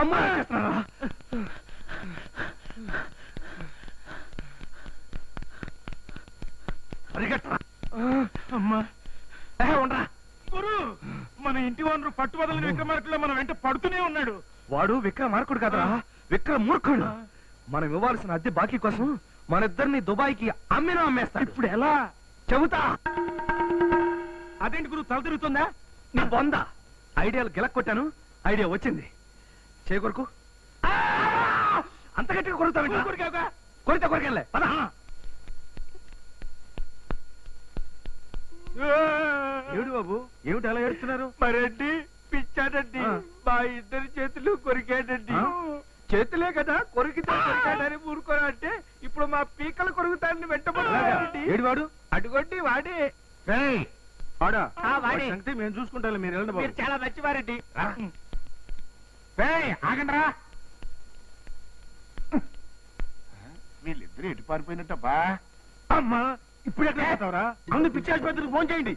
అమ్మా అమ్మా ఉండరా గురు, మన ఇంటి ఓనరు పట్టు వదలని విక్రమార్కుల్లో మన వెంట పడుతూనే ఉన్నాడు. వాడు విక్రమార్కుడు కదరా, విక్రమూర్ఖుడు. మనం ఇవ్వాల్సిన అద్దె బాకీ కోసం మన ఇద్దరిని దుబాయ్కి అమ్మినా అమ్మేస్తా. ఇప్పుడు ఎలా చెబుతా. అదేంటి గురు, తల తిరుగుతుందా? నీ బొంద ఐడియాలు గిలక్కొట్టాను, ఐడియా వచ్చింది. చేయకొరకు అంత గట్టిగా కొరుకుతావు, కొరితే కొరికెళ్ళే పదా. ఏడు బాబు, ఏమిటి అలా ఏడుస్తున్నారు? మరెడ్డి పిచ్చాడండి, మా ఇద్దరి చేతులు కొరికాడండి. చేతులే కదా కొరికితే కొరికాడని ఊరుకోరా అంటే ఇప్పుడు మా పీకలు కొరుకుతాడని వెంటబడి ఏడు వాడు అటుకొట్టి వాడే సంగతి మేము చూసుకుంటాం. మీరు వెళ్ళండి, మీరు చాలా మంచివారండి. ఆగండ్రా, వీళ్ళిద్దరు ఎటు పారిపోయినట్టబ్బా. అమ్మా ఇప్పుడు ఎట్లా పోతావరా? ముందు పిచ్చి ఆసుపత్రికి ఫోన్ చేయండి.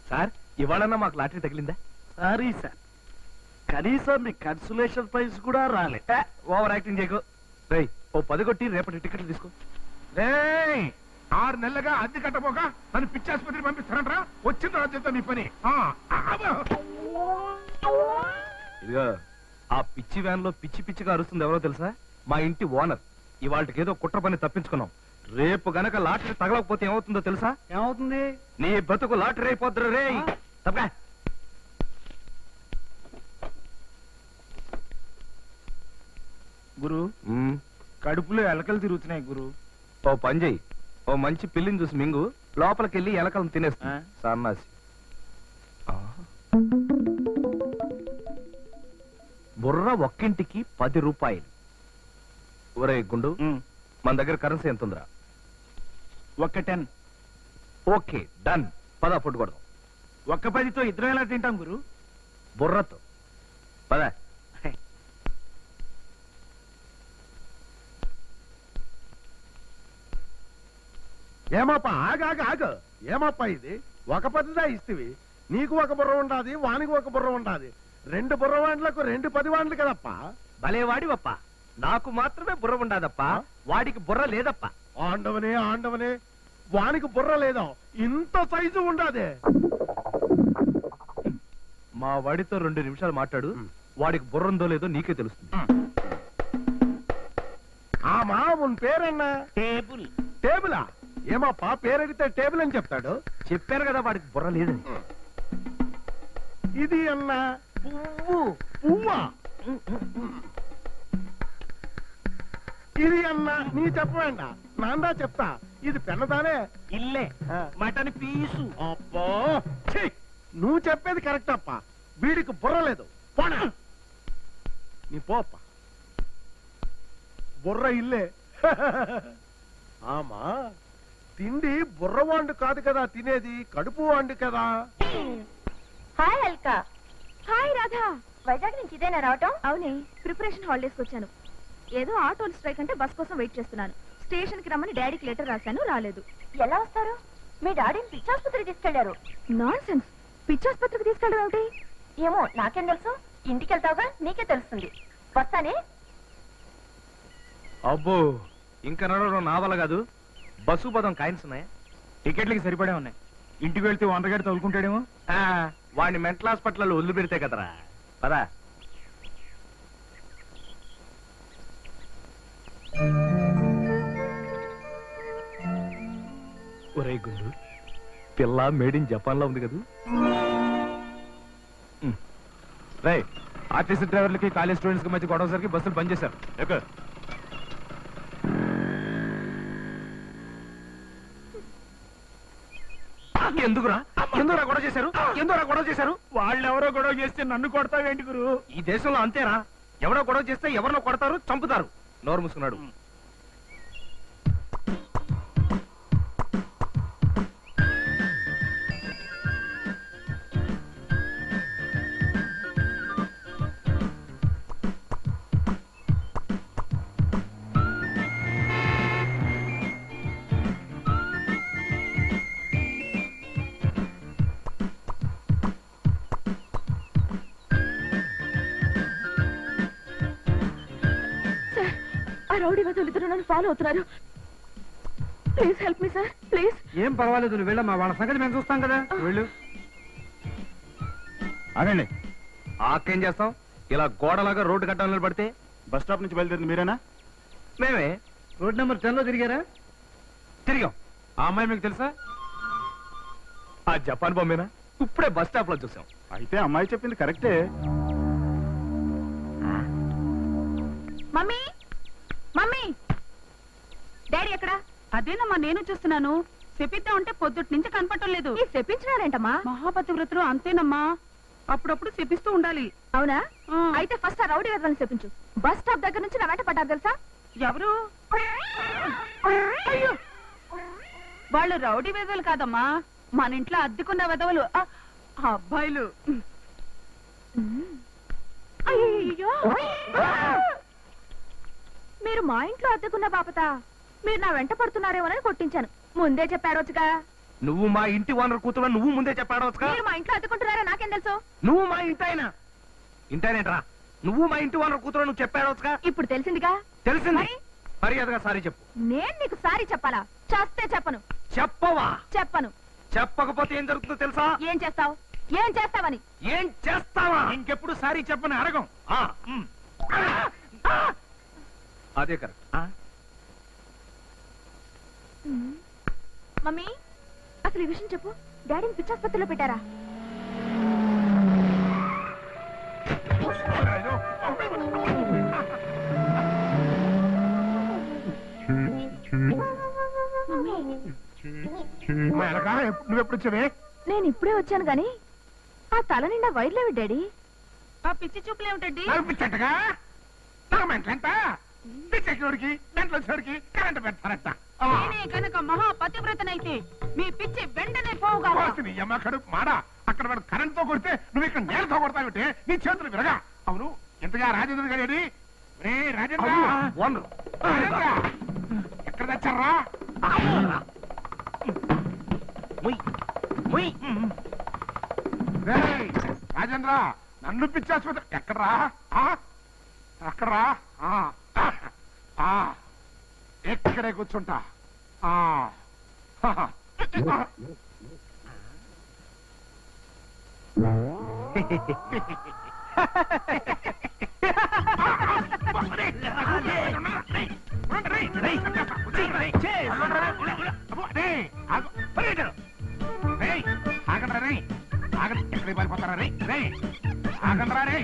సార్, ఇవాళన్నా మాకు లాటరీ తగిలిందా? సారీ సార్, కనీసం మీ కన్సులేషన్ ప్రైజ్ కూడా రాలే. ఓవర్ యాక్టింగ్ చేయకు. రేయ్, ఓ 10 కొట్టి రేపటి టికెట్లు తీసుకో. రేయ్, 6 నెలలుగా అద్దె కట్టబోక నన్ను పిచ్చి ఆసుపత్రికి పంపిస్తానంటరా? వచ్చిన రాజ్యంతో నీ పని. ఇదిగో, ఆ పిచ్చి వ్యాన్ లో పిచ్చి పిచ్చిగా అరుస్తుంది ఎవరో తెలుసా? మా ఇంటి ఓనర్. ఇవాళకి ఏదో కుట్ర పని తప్పించుకున్నాం. రేపు గనక లాటరీ తగలకపోతే ఏమవుతుందో తెలుసా? ఏమవుతుంది? నీ బతుకు లాటరీ అయిపోద్దు. రే తప్ప గురు, కడుపులో ఎలకలు తిరుగుతున్నాయి గురు. ఓ పని చెయ్యి, ఓ మంచి పిల్లిని చూసి మింగు, లోపలికెళ్ళి ఎలకలను తినేస్తా. సన్నాసి. బుర్ర ఒక్కింటికి 10 రూపాయలు. ఒరే గుండు, మన దగ్గర కరెన్సీ ఎంత ఉందిరా? ఒక్క 10. Okay, done. పద ఫుడ్ కొడదాం. ఒక్క 10తో ఇద్దరం ఎలా తింటాం గురు? బుర్రతో పద. ఏమాపా ఆగాగ, ఏమాపా ఇది? ఒక 10దా ఇస్తవి? నీకు ఒక బుర్ర ఉండాది, వానికి ఒక బుర్ర ఉండాది. 2 బుర్రవాండ్లకు 2 10 వాండ్లు కదప్పా. భలేవాడివప్ప, నాకు మాత్రమే బుర్ర ఉండాదప్పా, వాడికి బుర్ర లేదప్పా. ఆండవనే ఆండవనే, వానికి బుర్ర లేదా? ఇంత సైజు ఉండాదే. మా వాడితో 2 నిమిషాలు మాట్లాడు, వాడికి బుర్ర ఉందో లేదో నీకే తెలుస్తుంది. ఆమా ఉన్ పేరన్నా? టేబుల్. టేబులా? ఏమాపా, పేరడితే టేబుల్ అని చెప్తాడు. చెప్పారు కదా వాడికి బుర్ర లేదని. ఇది అన్నా పువ్వు. పువ్వా? ఇది అన్నా నీ చెప్పవేండ, నాందా చెప్తా. ఇది పెన్నదానే. ఇల్లే మటన్ పీసు. అబ్బో, నువ్వు చెప్పేది కరెక్ట్ అప్ప. వీడికి బుర్ర లేదు. పోనా నీ పోప్ప. బుర్ర ఇల్లే. ఆమా, తిండి బుర్ర వాండు కాదు కదా తినేది, కడుపు వాండు కదా. హాయ్ అల్కా. హాయ్ రాధా. వైజాగ్ నుంచి ఇదేనా రావటం? అవునే, ప్రిపరేషన్ హాలిడేస్కి వచ్చాను. ఏదో ఆటోలు స్ట్రైక్ అంటే బస్ కోసం వెయిట్ చేస్తున్నాను. స్టేషన్ కి రమ్మని డాడీకి లెటర్ రాశాను, రాలేదు. ఎలా వస్తారు? మీ డాడీని పిచ్చాసుపత్రికి తీసుకెళ్లారు. నాన్ సెన్స్, పిచ్చాసుపత్రికి తీసుకెళ్ళడం ఏమిటి? ఏమో, నాకేం తెలుసు. ఇంటికి వెళ్తావుగా, నీకే తెలుస్తుంది. వస్తానే. అబ్బో, ఇంకా నడవడం నా వల్ల కాదు. బస్సు పదం కాయిన్స్ ఉన్నాయా? టికెట్లకి సరిపడే ఉన్నాయి. ఇంటికి వెళ్తే వంటగాడి తగులుకుంటాడేమో. వాడిని మెంటల్ హాస్పిటల్లో వదిలి పెడితే కదరా. పదా. ఒరే గుండు, పిల్ల మేడ్ ఇన్ జపాన్ లో ఉంది కదా. రై, ఆర్టీసీ డ్రైవర్లకి కాలేజ్ స్టూడెంట్స్ కి మధ్య గొడవ సరికి బస్సులు బంద్ చేశారు. ఎందుకురా గొడవ చేశారు? ఎందుకురా గొడవ చేశారు? వాళ్ళెవరో గొడవ చేస్తే నన్ను కొడతావేంటి గురు? ఈ దేశంలో అంతేరా, ఎవరో గొడవ చేస్తే ఎవరినో కొడతారు, చంపుతారు. నోరు మూసుకున్నాడు. రౌడీ వదులు ఇద్దరు నన్ను ఫాలో అవుతున్నారు. Please help me sir, please. ఏం పర్వాలేదు, నువ్వు వెళ్ళమ్మా, వాళ్ళ సంగతి మేము చూస్తాం కదా. వెళ్ళు. ఆగండి. ఆకేం చేస్తాం? ఇలా గోడలాగా రోడ్డు కట్టాలని పడితే బస్ స్టాప్ నుంచి బయలుదేరింది మీరేనా? మేమే రోడ్ నెంబర్ 10 లో తిరిగారా? తిరిగాం. ఆ అమ్మాయి మీకు తెలుసా? ఆ జపాన్ బొమ్మేనా? ఇప్పుడే బస్ స్టాప్ లో చూసాం. అయితే అమ్మాయి చెప్పింది కరెక్టే. మమ్మీ, మమ్మీ, డాడీ ఎక్కడా? అదేనమ్మా నేను చూస్తున్నాను. చెప్పిద్దాం అంటే పొద్దుటి నుంచి కనపడటం లేదు. ఈ చెప్పించినారేంటమ్మా? మహాపతి వ్రతులు అంతేనమ్మా, అప్పుడప్పుడు చెప్పిస్తూ ఉండాలి. అవునా? ఆ. అయితే ఫస్ట్ ఆ రౌడీ వెదలని చెప్పించు. బస్ స్టాప్ దగ్గర నుంచి నా వెంట పడ్డారు తెలుసా? ఎవరు? అయ్యో, వాళ్ళు రౌడీ వెధవలు కాదమ్మా, మన ఇంట్లో అద్దెకున్న వెధవలు. ఆ అబ్బాయిలు. అయ్యో, మీరు మా ఇంట్లో అద్దెకున్న బాపత. మీరు నా వెంట పడుతున్నారేమోనని కొట్టించాను. ముందే చెప్పాడొచ్చుగా. నువ్వు మా ఇంటి ఓనర్ కూతురు, నువ్వు ముందే చెప్పాడవచ్చుగా. మీరు మా ఇంట్లో అద్దెకుంటున్నారా నాకేం తెలుసు? నువ్వు మా ఇంటాయనా? ఇంటాయనేట్రా? నువ్వు మా ఇంటి ఓనర్ కూతురు, నువ్వు చెప్పాడవచ్చుగా. ఇప్పుడు తెలిసిందిగా. తెలిసింది. మరి? మర్యాదగా సారీ చెప్పు. నేను నీకు సారీ చెప్పాలా? చేస్తే చెప్పను. చెప్పవా? చెప్పను. చెప్పకపోతే ఏం జరుగుతుందో తెలుసా? ఏం చేస్తావు? ఏం చేస్తావని? ఏం చేస్తావా? ఇంకెప్పుడు సారీ చెప్పని అడగం. అదే కరెక్ట్. మమ్మీ, అసలు ఈ విషయం చెప్పు. డాడీని పిచ్చాసుపత్రిలో పెట్టారా? నువ్వెప్పుడు వచ్చావే? నేను ఇప్పుడే వచ్చాను గాని ఆ తల నిండా వైర్లేవి డాడీ. ఆ పిచ్చి చూపులు ఏమిటండి? నడిపించటగా మెంట్లంట పిచ్చెక్కినోడికి మెంట్లో వచ్చేవాడికి కరెంట్ పెడతారంట. నేనే కనుక మహాపతివ్రతనైతే మీ పిచ్చి వెంటనే పోవుగా. అమ్మ కడుపు మాడా. అక్కడ వాడు కరెంట్ తో కొడితే నువ్వు ఇక్కడ నేలతో కొడతావుంటే నీ చేతులు విరగా. అవును, ఎంతగా రాజేంద్ర గారి రాజేంద్ర ఎక్కడ తెచ్చారా? రాజేంద్ర, నన్ను పిచ్చాసుపత్రి ఎక్కడరా? అక్కడరా? ఎక్కడే కూర్చుంటా. ఎక్కడ పారిపోతారా? రే రే ఆగండ్రా. రే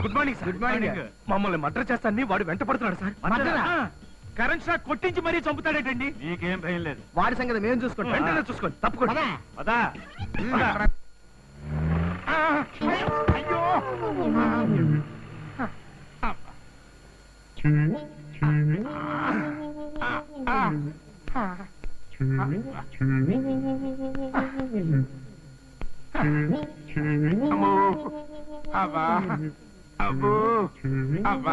good morning sir. Good morning. మమ్మల్ని మర్డర్ చేస్తానని వాడు వెంట పడుతున్నాడు సార్. కరెంట్ షాక్ కొట్టించి మరీ చంపుతాడేటండి. నీకేం భయం లేదు. వాడి సంగతి మేము చూసుకుంటాం. వెంటనే చూసుకోండి. తప్పుకోండి. పదా. అయ్యో, అబ్బా అబ్బో అబ్బా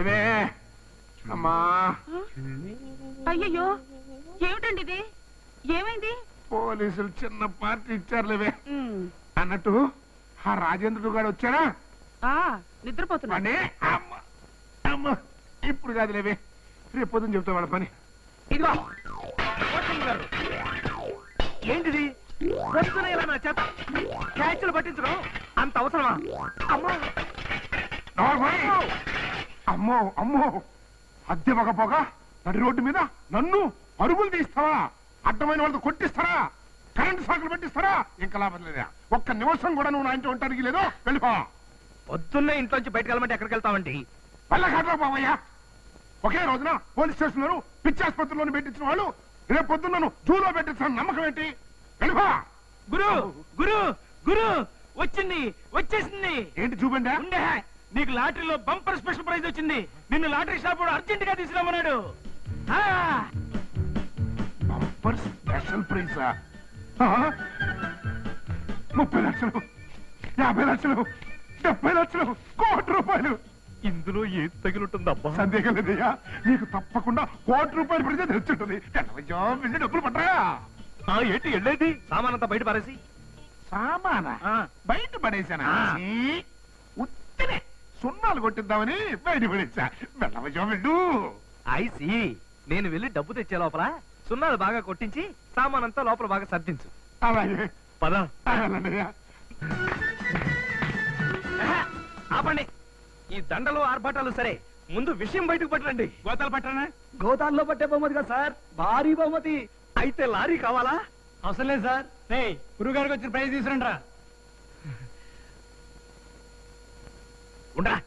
ఇవే అమ్మా. అయ్యయ్యో, ఏమిటండి ఇది? ఏమైంది? పోలీసులు చిన్న పార్టీ ఇచ్చారులేవే. అన్నట్టు ఆ రాజేంద్రుడు గారు వచ్చారా? నిద్రపోతున్నా. అమ్మ ఇప్పుడు కాదు లేవే, రేపు పొద్దున చెప్తా వాళ్ళ పని. ఇదిగో గారు, ఏంటిది పొద్దున ఇలా నా చేత క్యాచ్లు పట్టించడం అంత అవసరమా? అమ్మో అమ్మో అమ్మో, అద్దె మగపోగా నడి రోడ్డు మీద నన్ను అరుగులు తీస్తావా? అడ్డమైన వాళ్ళతో కొట్టిస్తారా? కరెంటు సాకులు పట్టిస్తారా? ఇంకా లాభం లేదా? ఒక్క నిమిషం కూడా నువ్వు నా ఇంట్లో ఉండడానికి లేదో వెళ్ళిపో. పొద్దున్నే ఇంట్లోంచి బయటకు వెళ్ళమంటే ఎక్కడికి వెళ్తామండి? పల్లెకాట్లో పోవయ్యా. ఒకే రోజున పోలీస్ స్టేషన్ లో పిచ్చి ఆసుపత్రిలోని పెట్టించిన వాళ్ళు రేపు పొద్దున్న జూలో పెట్టించిన నమ్మకం ఏంటి? వెళ్ళిపో. గురు గురు గురు వచ్చింది, వచ్చేసింది. ఏంటి చూపండి? ఉండే, నీకు లాటరీలో బంపర్ స్పెషల్ ప్రైజ్ వచ్చింది. నిన్ను లాటరీ షాప్ అర్జెంట్ గా తీసుకురమ్మన్నాడు. బంపర్ స్పెషల్ ప్రైజ్ 30 లక్షలు, 50 లక్షలు, 70 లక్షలు, ₹1,00,00,000. ఇందులో ఏది తగిలింటుందబ్బా? సందేహం లేదయ్యా, నీకు తప్పకుండా ₹1 పడితే తెచ్చుంటుంది. వెళ్ళి డబ్బులు పట్టరా. ఏంటి వెళ్ళేది? సామానంతా బయట పారేసి. సామానా బయట పడేశానా? ఉత్తినే సున్నాలు కొట్టిద్దామని బయట పడేసా. వెళ్ళవజో వెళ్ళు. ఐసి, నేను వెళ్ళి డబ్బు తెచ్చే లోపల సున్నాలు బాగా కొట్టించి సామానంతా లోపల బాగా సర్దించు. అలాగే పద. అలాగయ్యా. ఆపండి. ఈ దండలు ఆర్భాటాలు సరే, ముందు విషయం బయటకు పట్టండి. గోతాలు పట్టనా? గోతాల్లో పట్టే బహుమతి కదా సార్, భారీ బహుమతి. అయితే లారీ కావాలా? అవసరం లేదు సార్. గురువు గారికి వచ్చిన ప్రైజ్ తీసుకురండి రా. ఉండరా.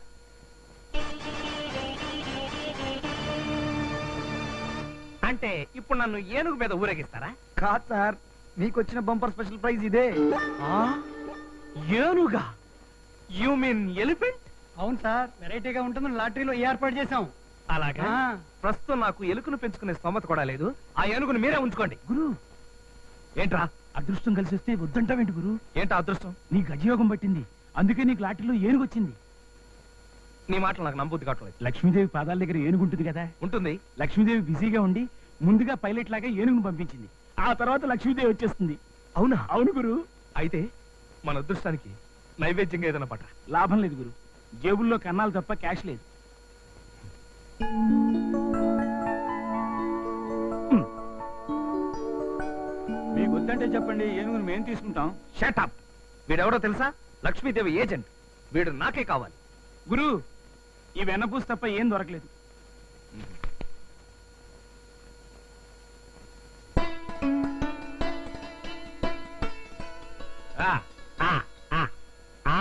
అంటే ఇప్పుడు నన్ను ఏనుగు మీద ఊరేగిస్తారా? కాదు సార్, మీకు వచ్చిన బంపర్ స్పెషల్ ప్రైజ్ ఇదే. ఏనుగా? You mean elephant? అవును సార్, వెరైటీగా ఉంటుందని లాటరీలో ఏర్పాటు చేశాం. అలాగా? ప్రస్తుతం నాకు ఎలుకను పెంచుకునే స్తోమత కూడా లేదు. ఆ ఏనుగును మీరే ఉంచుకోండి. గురు, ఏంట్రా అదృష్టం కలిసి వస్తే వద్దంటావేంటి గురు? ఏంటా అదృష్టం? నీ గజయోగం పట్టింది, అందుకే నీకు లాటరీలో ఏనుగొచ్చింది. నీ మాటలు నాకు నమ్మబుద్ధి కావట్లేదు. లక్ష్మీదేవి పాదాల దగ్గర ఏనుగుంటుంది కదా, ఉంటుంది. లక్ష్మీదేవి బిజీగా ఉండి ముందుగా పైలట్ లాగా ఏనుగును పంపించింది. ఆ తర్వాత లక్ష్మీదేవి వచ్చేస్తుంది. అవునా? అవును గురు. అయితే మన అదృష్టానికి నైవేద్యంగా ఏదైనా పట్ట. లాభం లేదు గురు, జేబుల్లో కన్నాలు తప్ప క్యాష్ లేదు. మీకు వద్దంటే చెప్పండి, ఏనుగును మేము తీసుకుంటాం. షటప్. వీడెవడో తెలుసా? లక్ష్మీదేవి ఏజెంట్. వీడు నాకే కావాలి. గురు, ఈ వెన్నపూస తప్ప ఏం దొరకలేదు. ఆ, ఆ, ఆ, ఆ.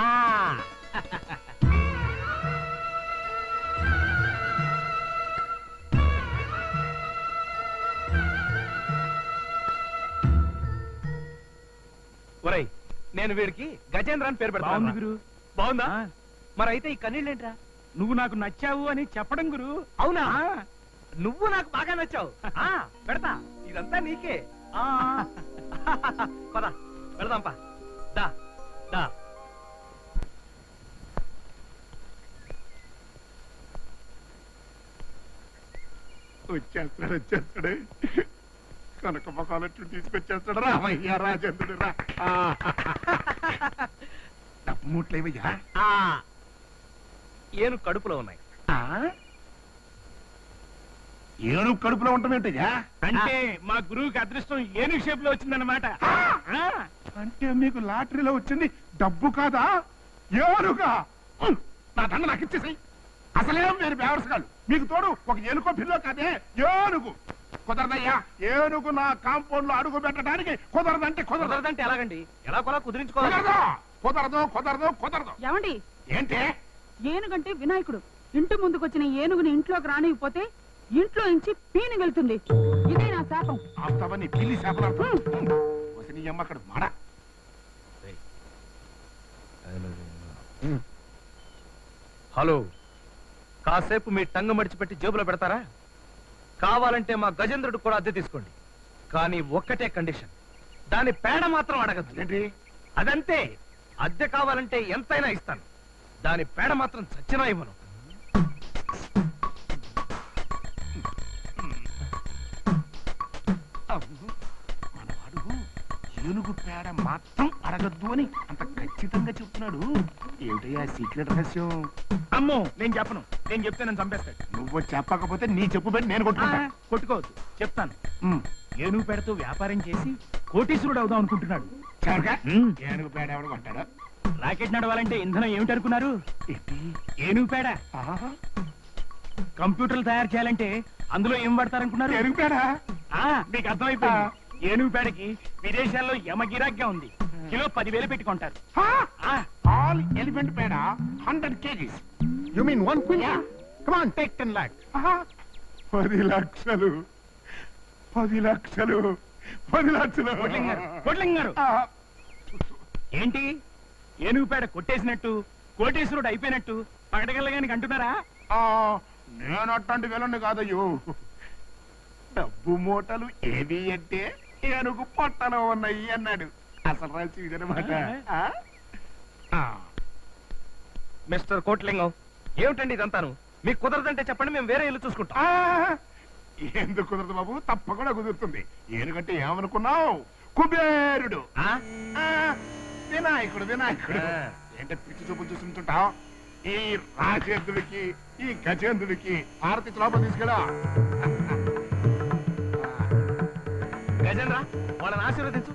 ఒరేయ్, నేను వీడికి గజేంద్ర అని పేరు బాగుంది పెడతాను. గురు. బాగుందా? ఆ, మరి అయితే ఈ కన్నీళ్ళేంట్రా? నువ్వు నాకు నచ్చావు అని చెప్పడం గురు. అవునా? ఆ, నువ్వు నాకు బాగా నచ్చావు. ఆ, పెడతా. ఇదంతా నీకే. ఆ. పద పెడదాంపా. దా దా. వచ్చేస్తాడు కనుక మొక్కలట్టు తీసుకొచ్చేస్తాడు. రామయ్య రాజేంద్రుడు రా. డబ్బు మూట్లేవయ్యా. ఆ, ఏను కడుపులో ఉన్నాయి. ఏనుగు కడుపులో ఉంటామేంటయ్యా? అంటే మా గురువుకి అదృష్టం ఏనుగు షేప్ లో వచ్చిందన్నమాట. అంటే మీకు లాటరీలో వచ్చింది డబ్బు కాదా, ఏనుగా? నా దండ నాకు ఇచ్చేసాయి. అసలేం మీరు బేవర్సగాళ్ళు. మీకు తోడు ఒక ఏనుకో పిల్లో కాదే, ఏనుగు. కుదరదయ్యా, ఏనుగు నా కాంపౌండ్ లో అడుగు పెట్టడానికి కుదరదంటే కుదరదు. కుదరదంటే ఎలాగండి? ఎలా కొలా కుదిరించుకోవాలి? కుదరదు కుదరదు కుదరదు కుదరదు. ఏమండి, ఏంటే? ఏనుగంటే వినాయకుడు. ఇంటి ముందుకొచ్చిన ఏనుగుని ఇంట్లోకి రానికపోతే ఇంట్లో నుంచి పీని వెళ్తుంది. ఇదే నా శాపం. ఆపుతావని పిల్లి శాపలాడుతావు. నీ అమ్మ అక్కడ మాడ. హలో, కాసేపు మీ టంగ మడిచిపెట్టి జేబులో పెడతారా? కావాలంటే మా గజేంద్రుడు కూడా అద్దె తీసుకోండి. కానీ ఒక్కటే కండిషన్, దాని పేడ మాత్రం అడగద్దు. ఏంటి? అదంతే. అద్దె కావాలంటే ఎంతైనా ఇస్తాను, దాని పేడ మాత్రం చచ్చినా ఇవ్వను. మనవాడు ఏనుగు పేడ మాత్రం అడగద్దు అని అంత ఖచ్చితంగా చెప్తున్నాడు. ఏమిటయ్యా సీక్రెట్ రహస్యం? అమ్మో, నేను చెప్పను. నేను చెప్తే నన్ను చంపేస్తాడు. నువ్వు చెప్పకపోతే నీ చెప్పు పెట్టి నేను కొట్టుకుంటా. కొట్టుకోవద్దు, చెప్తాను. ఏనుగు పేడతో వ్యాపారం చేసి కోటీశ్వరుడు అవుదాం అనుకుంటున్నాడు. చివరిగా ఉమ్. ఏనుగు పేడ ఎవడు కొంటాడు? రాకెట్ నడవాలంటే ఇంధనం ఏమిటనుకున్నారు? ఏంటి? ఏనుగు పేడ. ఆహా, కంప్యూటర్లు తయారు చేయాలంటే అందులో ఏం వాడతారనుకున్నారు? ఏనుగు పేడ. మీకు అర్థమైపోయింది. ఏనుగు పేడకి విదేశాల్లో యమగిరాగ్గా ఉంది. కిలో 10,000 పెట్టి కొంటారు. ఆల్ ఎలిఫెంట్ పేడ 100 kgs. You mean 1 quintal? Come on, take 10 lakhs. 10 లక్షలు 10 లక్షలు 10 లక్షలు. కోట్లింగ్ గారు, ఏంటి ఏనుగు పేడ కొట్టేసినట్టు కోటేశ్వరుడు అయిపోయినట్టు పగడగల్లగానికి అంటున్నారా? నేను అట్లాంటి వెళ్ళండి కాదయ్యో. డబ్బు మూటలు ఏవి అంటే ఏనుగు పొట్టలో ఉన్నాయి అన్నాడు. అసలు రాసి ఇదనమాట. మిస్టర్ కోట్లింగం, ఏమిటండి ఇదంతాను? మీకు కుదరదంటే చెప్పండి, మేము వేరే ఇల్లు చూసుకుంటాం. ఎందుకు కుదరదు బాబు? తప్పకుండా కుదురుతుంది. ఏనుగంటే ఏమనుకున్నావు? కుబేరుడు. ఆ? వినాయకుడు వినాయకుడు. ఆ. ఏంటంటే పిచ్చి చూపులు చూసుకుంటుంటావు? ఈ రాజేంద్రుడికి ఈ గజేంద్రుడికి హారతి లోపల తీసుకెళ్ళా. గజేంద్ర, వాళ్ళని ఆశీర్వదించు.